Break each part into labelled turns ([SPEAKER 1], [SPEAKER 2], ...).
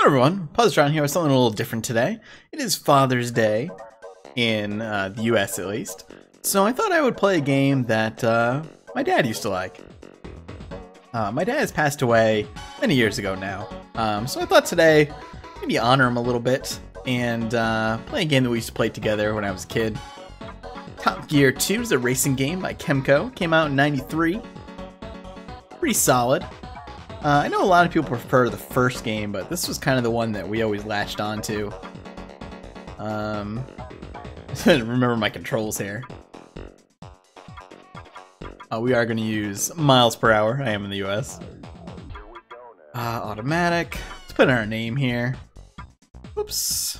[SPEAKER 1] Hello everyone, Positron here with something a little different today. It is Father's Day, in the US at least, so I thought I would play a game that my dad used to like. My dad has passed away many years ago now, so I thought today maybe honor him a little bit and play a game that we used to play together when I was a kid. Top Gear 2 is a racing game by KEMCO, came out in '93. Pretty solid. I know a lot of people prefer the first game, but this was kind of the one that we always latched onto. Remember my controls here. We are going to use miles per hour. I am in the US. Automatic. Let's put in our name here. Oops.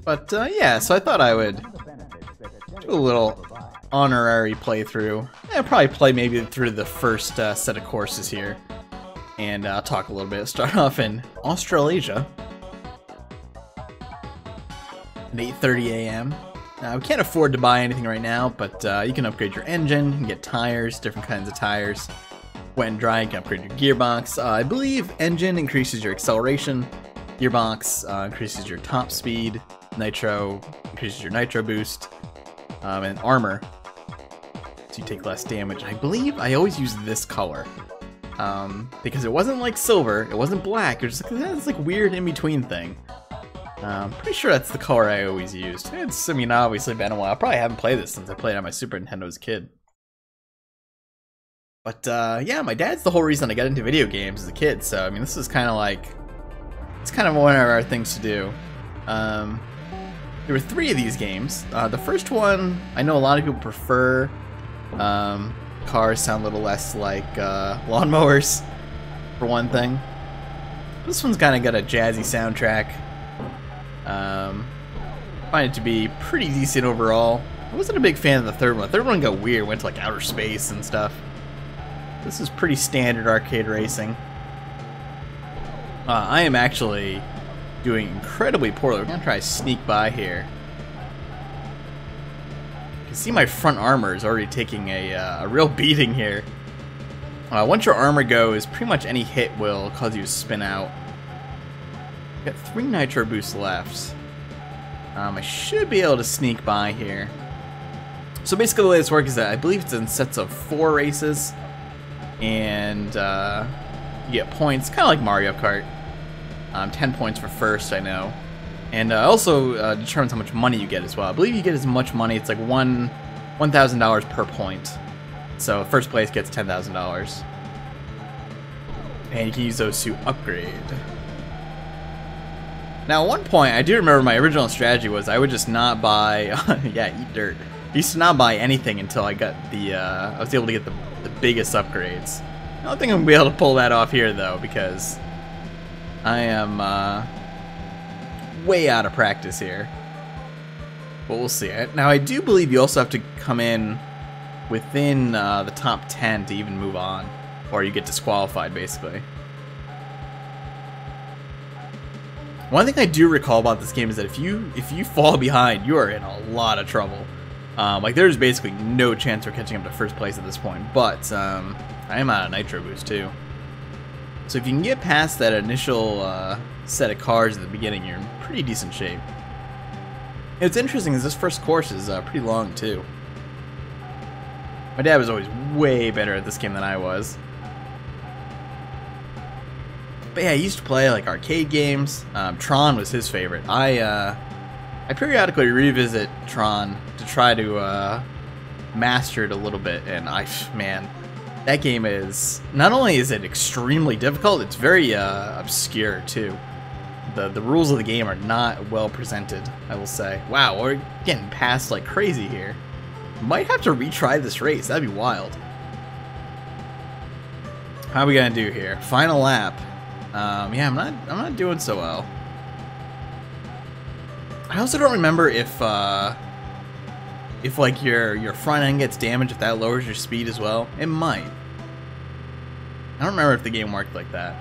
[SPEAKER 1] But yeah, so I thought I would do a little honorary playthrough. I'll probably play maybe through the first set of courses here, and I'll talk a little bit. Start off in Australasia at 8:30 a.m. We can't afford to buy anything right now, but you can upgrade your engine, you can get tires, different kinds of tires. Wet and dry, you can upgrade your gearbox. I believe engine increases your acceleration, gearbox increases your top speed, nitro increases your nitro boost, and armor, so you take less damage. I believe I always use this color because it wasn't like silver, it wasn't black, it was just like this like weird in-between thing. Pretty sure that's the color I always used. It's, I mean, obviously been a while. I probably haven't played this since I played it on my Super Nintendo as a kid. But yeah, my dad's the whole reason I got into video games as a kid, so I mean this is kind of like, it's kind of one of our things to do. There were 3 of these games. The first one, I know a lot of people prefer. Cars sound a little less like lawnmowers, for one thing. This one's kind of got a jazzy soundtrack. Find it to be pretty decent overall. I wasn't a big fan of the third one. The third one got weird, went to like outer space and stuff. This is pretty standard arcade racing. I am actually doing incredibly poorly. We're gonna try to sneak by here. You can see my front armor is already taking a real beating here. Once your armor goes, pretty much any hit will cause you to spin out. Got 3 nitro boosts left. I should be able to sneak by here. So basically the way this works is that I believe it's in sets of 4 races, and you get points, kind of like Mario Kart. 10 points for first, I know. And also determines how much money you get as well. I believe you get as much money, it's like $1,000 per point. So first place gets $10,000. And you can use those to upgrade. Now at one point, I do remember my original strategy was I would just not buy, yeah, eat dirt. I used to not buy anything until I got the, I was able to get the biggest upgrades. I don't think I'm going to be able to pull that off here though, because I am way out of practice here. But we'll see. Now I do believe you also have to come in within the top 10 to even move on, or you get disqualified basically. One thing I do recall about this game is that if you fall behind, you are in a lot of trouble. Like there's basically no chance we're catching up to first place at this point. But I am out of nitro boost too. So if you can get past that initial set of cars at the beginning, you're in pretty decent shape. And what's interesting is this first course is pretty long too. My dad was always way better at this game than I was. But yeah, he used to play like arcade games. Tron was his favorite. I periodically revisit Tron to try to master it a little bit, and man, that game is, not only is it extremely difficult, it's very obscure too. The rules of the game are not well presented, I will say. Wow, we're getting past like crazy here. Might have to retry this race, that'd be wild. How are we gonna do here? Final lap. Yeah, I'm not doing so well. I also don't remember if like your front end gets damaged, if that lowers your speed as well. It might. I don't remember if the game worked like that.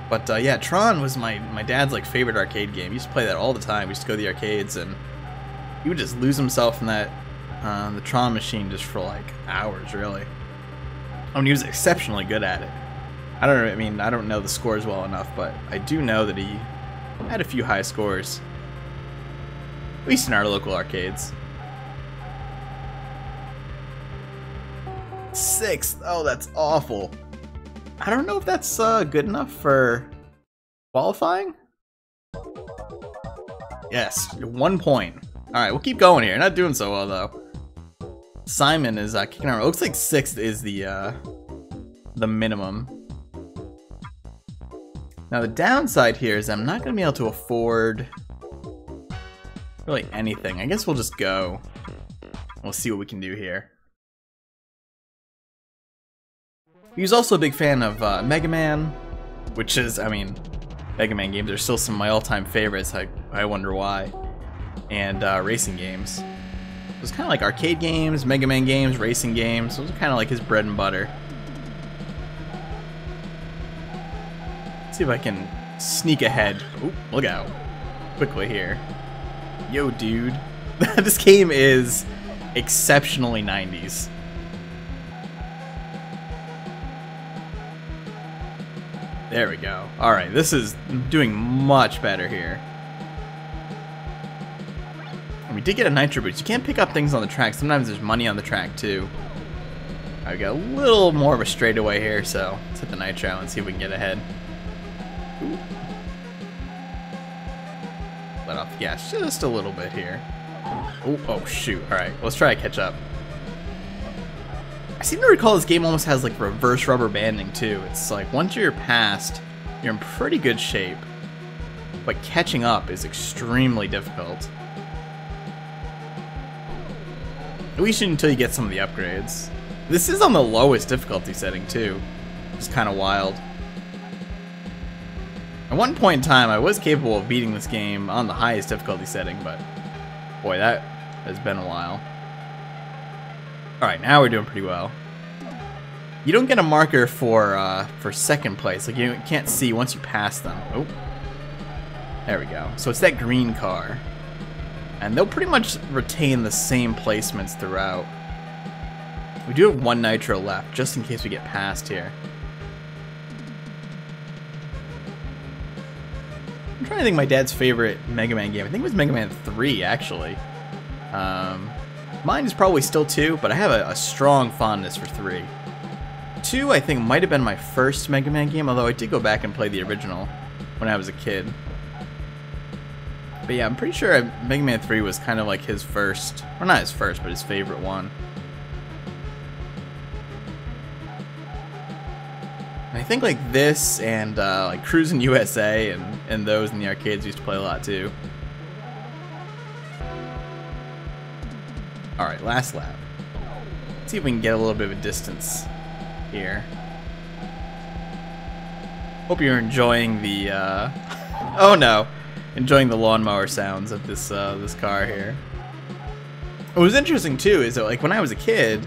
[SPEAKER 1] But yeah, Tron was my dad's like favorite arcade game. He used to play that all the time. We used to go to the arcades and he would just lose himself in that the Tron machine just for like hours, really. I mean, he was exceptionally good at it. I don't know the scores well enough, but I do know that he had a few high scores. At least in our local arcades. 6th. Oh, that's awful. I don't know if that's good enough for qualifying. Yes, 1 point. Alright, we'll keep going here. Not doing so well, though. Simon is kicking around. It looks like 6th is the minimum. Now, the downside here is I'm not going to be able to afford really anything. I guess we'll just go. We'll see what we can do here. He was also a big fan of Mega Man, which is, I mean, Mega Man games are still some of my all-time favorites. I wonder why. And racing games. It was kind of like arcade games, Mega Man games, racing games. Those are kind of like his bread and butter. See if I can sneak ahead. Oop, look out. Quickly here. Yo, dude. This game is exceptionally 90s. There we go. Alright, this is doing much better here. And we did get a nitro boost. You can't pick up things on the track. Sometimes there's money on the track, too. Alright, we got a little more of a straightaway here, so let's hit the nitro and see if we can get ahead. Ooh. Let off the gas just a little bit here. Oh shoot. Alright, let's try to catch up. I seem to recall this game almost has like reverse rubber banding too. It's like once you're past, you're in pretty good shape. But catching up is extremely difficult. At least until you get some of the upgrades. This is on the lowest difficulty setting too. It's kind of wild. At one point in time, I was capable of beating this game on the highest difficulty setting, but boy, that has been a while. Alright, now we're doing pretty well. You don't get a marker for second place. Like, you can't see once you pass them. Oh, there we go. So it's that green car. And they'll pretty much retain the same placements throughout. We do have one nitro left, just in case we get past here. I'm trying to think of my dad's favorite Mega Man game. I think it was Mega Man 3, actually. Mine is probably still 2, but I have a strong fondness for 3. 2, I think, might have been my first Mega Man game, although I did go back and play the original when I was a kid. But yeah, I'm pretty sure Mega Man 3 was kind of like his first, or not his first, but his favorite one. I think like this and like Cruisin' USA and those in the arcades used to play a lot too. Alright, last lap. Let's see if we can get a little bit of a distance here. Hope you're enjoying the oh no, enjoying the lawnmower sounds of this this car here. What was interesting too is that like when I was a kid,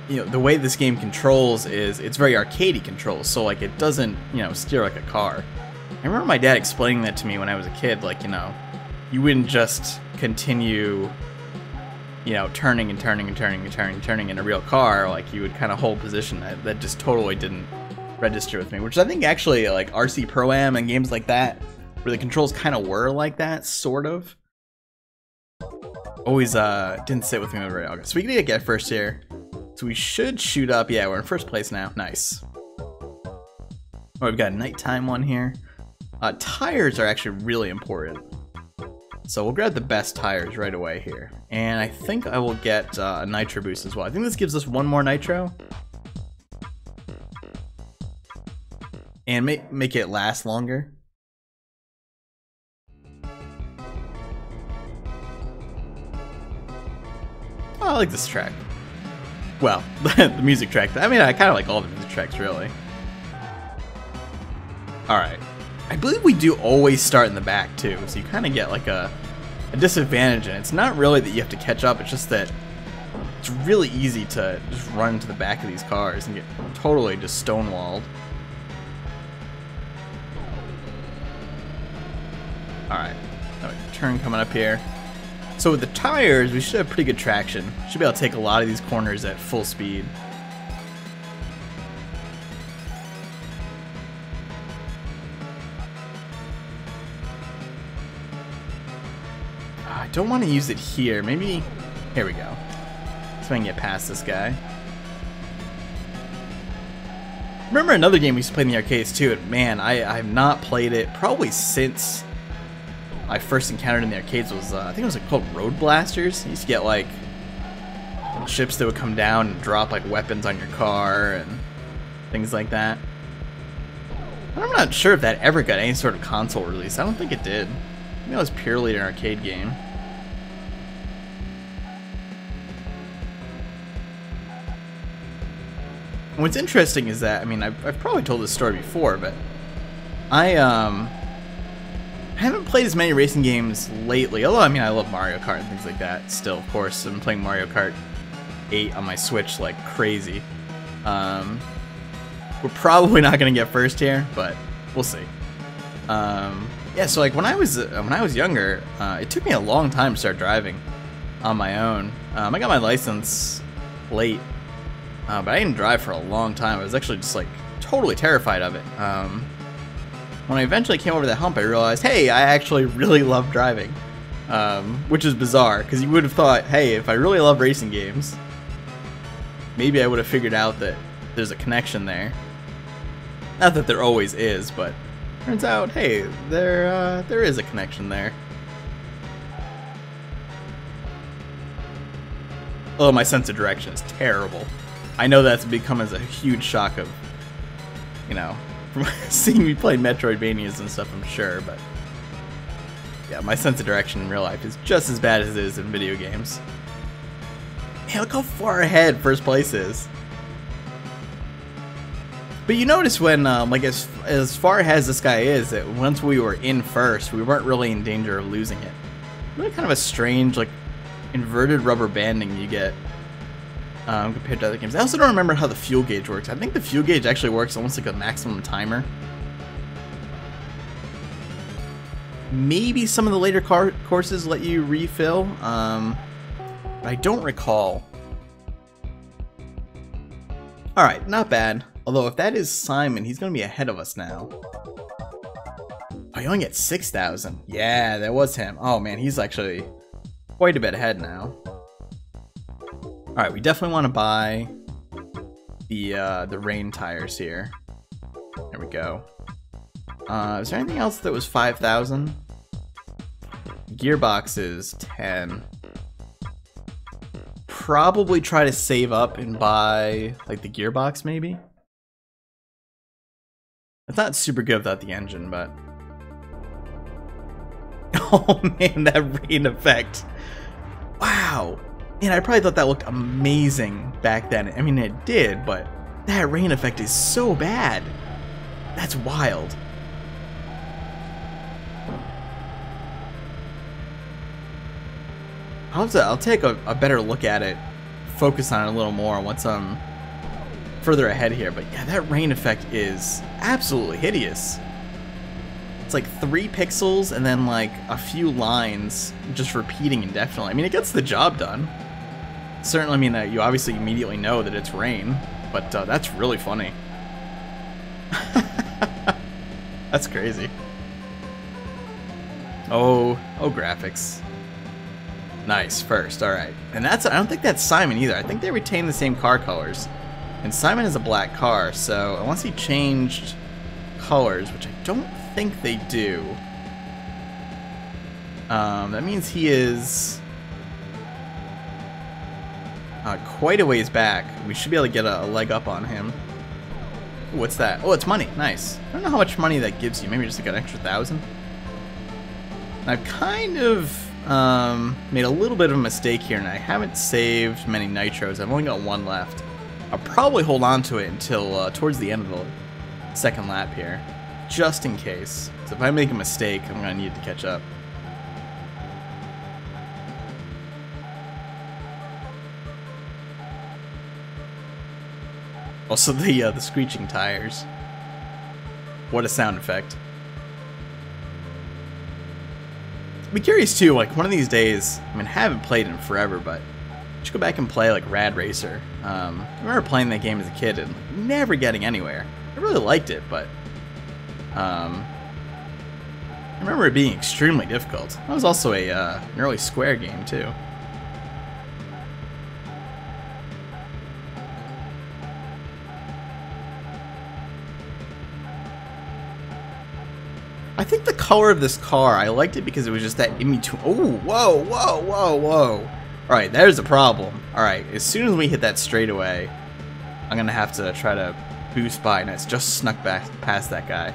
[SPEAKER 1] you know, the way this game controls is it's very arcadey controls, so like it doesn't, you know, steer like a car. I remember my dad explaining that to me when I was a kid, like, you know, you wouldn't just continue, you know, turning and turning and turning and turning and turning in a real car. Like, you would kind of hold position. That just totally didn't register with me, which I think actually like RC Pro-Am and games like that, where the controls kind of were like that, sort of, always didn't sit with me very well. So we can get first here. So we should shoot up. Yeah, we're in first place now. Nice. Oh, we've got a nighttime one here. Tires are actually really important. So we'll grab the best tires right away here. And I think I will get a nitro boost as well. I think this gives us one more nitro. And make it last longer. Oh, I like this track. Well, the music track. I mean, I kind of like all the music tracks, really. Alright. I believe we do always start in the back, too. So you kind of get like a disadvantage. And it's not really that you have to catch up. It's just that it's really easy to just run into the back of these cars and get totally just stonewalled. Alright. Turn coming up here. So with the tires, we should have pretty good traction. Should be able to take a lot of these corners at full speed. I don't want to use it here. Maybe... Here we go. So I can get past this guy. Remember another game we used to play in the arcades too, and man, I have not played it probably since I first encountered it in the arcades. Was I think it was like called Road Blasters. You used to get like ships that would come down and drop like weapons on your car and things like that. And I'm not sure if that ever got any sort of console release. I don't think it did. I think it was purely an arcade game. What's interesting is that, I mean, I've probably told this story before, but I haven't played as many racing games lately. Although, I mean, I love Mario Kart and things like that still, of course. I've been playing Mario Kart 8 on my Switch like crazy. We're probably not going to get first here, but we'll see. Yeah, so like when I was younger, it took me a long time to start driving on my own. I got my license late. But I didn't drive for a long time. I was actually just like totally terrified of it. When I eventually came over the hump, I realized, hey, I actually really love driving. Which is bizarre, because you would have thought, hey, if I really love racing games, maybe I would have figured out that there's a connection there. Not that there always is, but turns out, hey, there is a connection there. Oh, my sense of direction is terrible. I know that's become as a huge shock of, you know, from seeing me play Metroidvanias and stuff, I'm sure, but yeah, my sense of direction in real life is just as bad as it is in video games. Hey, look how far ahead first place is. But you notice when, like, as far ahead as this guy is, that once we were in first, we weren't really in danger of losing it. Really kind of a strange, like, inverted rubber banding you get. Compared to other games. I also don't remember how the fuel gauge works. I think the fuel gauge actually works almost like a maximum timer. Maybe some of the later courses let you refill, but I don't recall. Alright, not bad. Although if that is Simon, he's going to be ahead of us now. Oh, you only get 6,000. Yeah, that was him. Oh man, he's actually quite a bit ahead now. Alright, we definitely want to buy the rain tires here. There we go. Is there anything else that was 5,000? Gearbox is 10. Probably try to save up and buy like the gearbox maybe. It's not super good without the engine, but oh man, that rain effect. Wow. And I probably thought that looked amazing back then. I mean, it did, but that rain effect is so bad. That's wild. I'll take a better look at it, focus on it a little more once I'm further ahead here. But yeah, that rain effect is absolutely hideous. It's like 3 pixels and then like a few lines just repeating indefinitely. I mean, it gets the job done. Certainly, I mean, you obviously immediately know that it's rain, but that's really funny. That's crazy. Oh, graphics. Nice, first, alright. And I don't think that's Simon either. I think they retain the same car colors. And Simon is a black car, so unless he changed colors, which I don't think they do, that means he is quite a ways back. We should be able to get a leg up on him. Ooh, what's that? Oh, it's money. Nice. I don't know how much money that gives you. Maybe just like an extra 1,000. I've kind of made a little bit of a mistake here, and I haven't saved many nitros. I've only got 1 left. I'll probably hold on to it until towards the end of the second lap here, just in case. So if I make a mistake, I'm gonna need to catch up. Also, the screeching tires. What a sound effect. I'd be curious too, like one of these days, I mean, I haven't played in forever, but I should go back and play like Rad Racer. I remember playing that game as a kid and never getting anywhere. I really liked it, but I remember it being extremely difficult. That was also an early Square game too. I think the color of this car, I liked it because it was just that in between. Oh, whoa, whoa, whoa, whoa. Alright, there's a problem. Alright, as soon as we hit that straightaway, I'm gonna have to try to boost by, and it's just snuck back past that guy.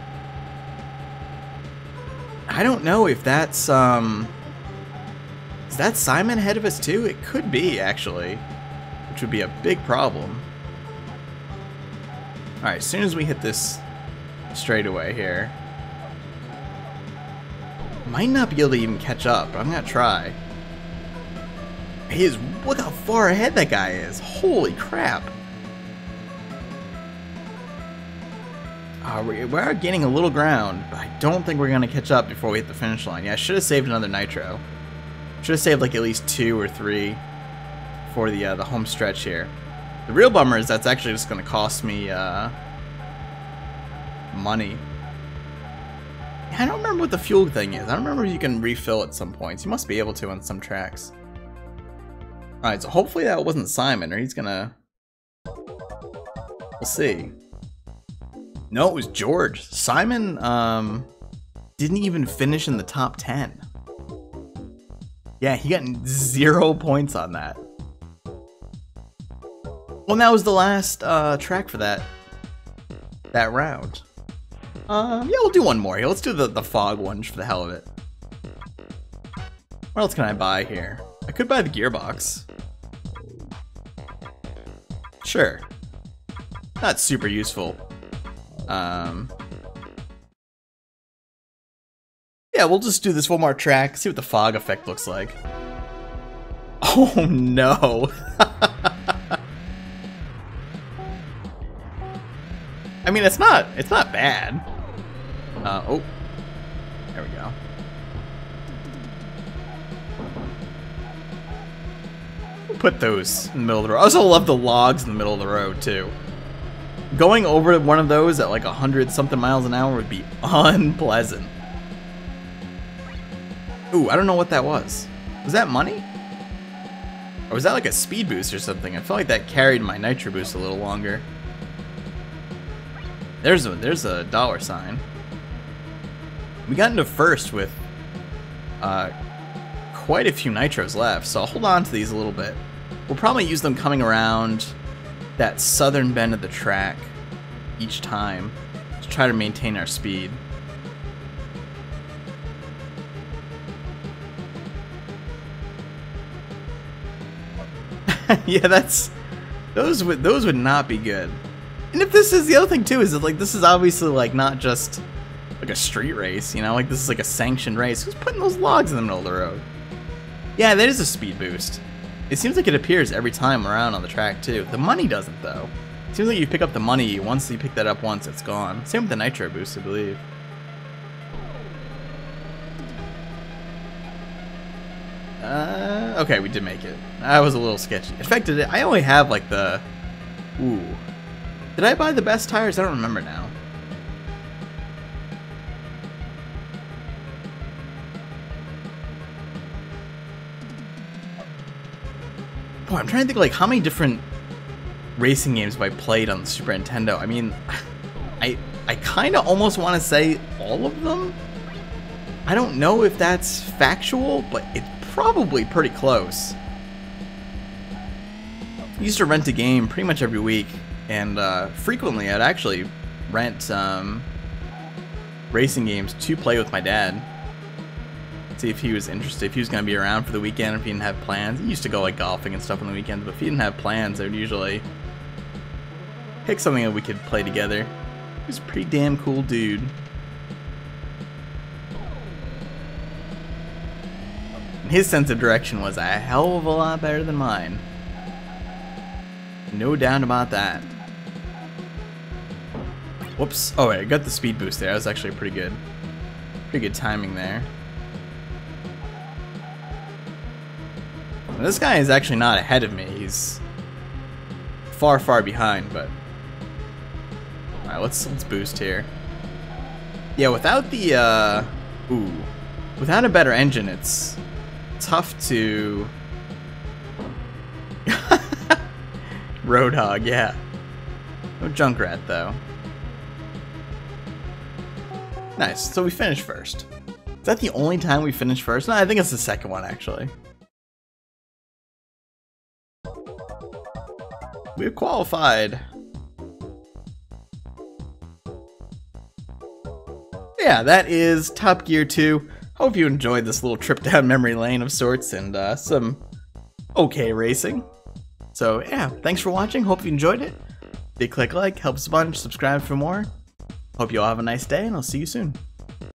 [SPEAKER 1] I don't know if that's, is that Simon ahead of us too? It could be, actually, which would be a big problem. Alright, as soon as we hit this straightaway here, might not be able to even catch up, but I'm gonna try. Look how far ahead that guy is. Holy crap. We are gaining a little ground, but I don't think we're gonna catch up before we hit the finish line. Yeah, I should have saved another nitro. Should have saved like at least 2 or 3 for the home stretch here. The real bummer is that's actually just gonna cost me money. I don't remember what the fuel thing is. I don't remember if you can refill at some points. You must be able to on some tracks. Alright, so hopefully that wasn't Simon, or he's gonna... We'll see. No, it was George. Simon, didn't even finish in the top 10. Yeah, he got 0 points on that. Well, that was the last track for that round. Yeah, we'll do one more here. Let's do the fog one just for the hell of it. What else can I buy here? I could buy the gearbox. Sure. Not super useful. Yeah, we'll just do this one more track, see what the fog effect looks like. Oh no! I mean, it's not bad. Oh, there we go. We'll put those in the middle of the road. I also love the logs in the middle of the road too. Going over one of those at like 100-something miles an hour would be unpleasant. Ooh, I don't know what that was. Was that money? Or was that like a speed boost or something? I felt like that carried my nitro boost a little longer. There's a dollar sign. We got into first with quite a few nitros left, so I'll hold on to these a little bit. We'll probably use them coming around that southern bend of the track each time to try to maintain our speed. Yeah, those would not be good. And if this is the other thing too, is that like this is obviously like not just like a street race, you know, like this is like a sanctioned race. Who's putting those logs in the middle of the road? Yeah, that is a speed boost. It seems like it appears every time around on the track too. The money doesn't though. It seems like you pick up the money once you pick that up once, it's gone. Same with the nitro boost, I believe. Okay, we did make it. That was a little sketchy. In fact, I only have like the... Ooh. Did I buy the best tires? I don't remember now. Boy, I'm trying to think like how many different racing games have I played on the Super Nintendo. I mean, I kind of almost want to say all of them. I don't know if that's factual, but it's probably pretty close. I used to rent a game pretty much every week, and frequently I'd actually rent racing games to play with my dad. See if he was interested, if he was going to be around for the weekend, if he didn't have plans. He used to go like golfing and stuff on the weekends, but if he didn't have plans, I would usually pick something that we could play together. He was a pretty damn cool dude. And his sense of direction was a hell of a lot better than mine. No doubt about that. Whoops. Oh wait, I got the speed boost there. That was actually pretty good timing there. This guy is actually not ahead of me. He's far, far behind, but... Alright, let's boost here. Yeah, without the, without a better engine, it's tough to... Roadhog, yeah. No Junkrat, though. Nice, so we finished first. Is that the only time we finished first? No, I think it's the second one, actually. We have qualified. Yeah, that is Top Gear 2. Hope you enjoyed this little trip down memory lane of sorts and some okay racing. So yeah, thanks for watching. Hope you enjoyed it. Big click like, helps a bunch. Subscribe for more. Hope you all have a nice day, and I'll see you soon.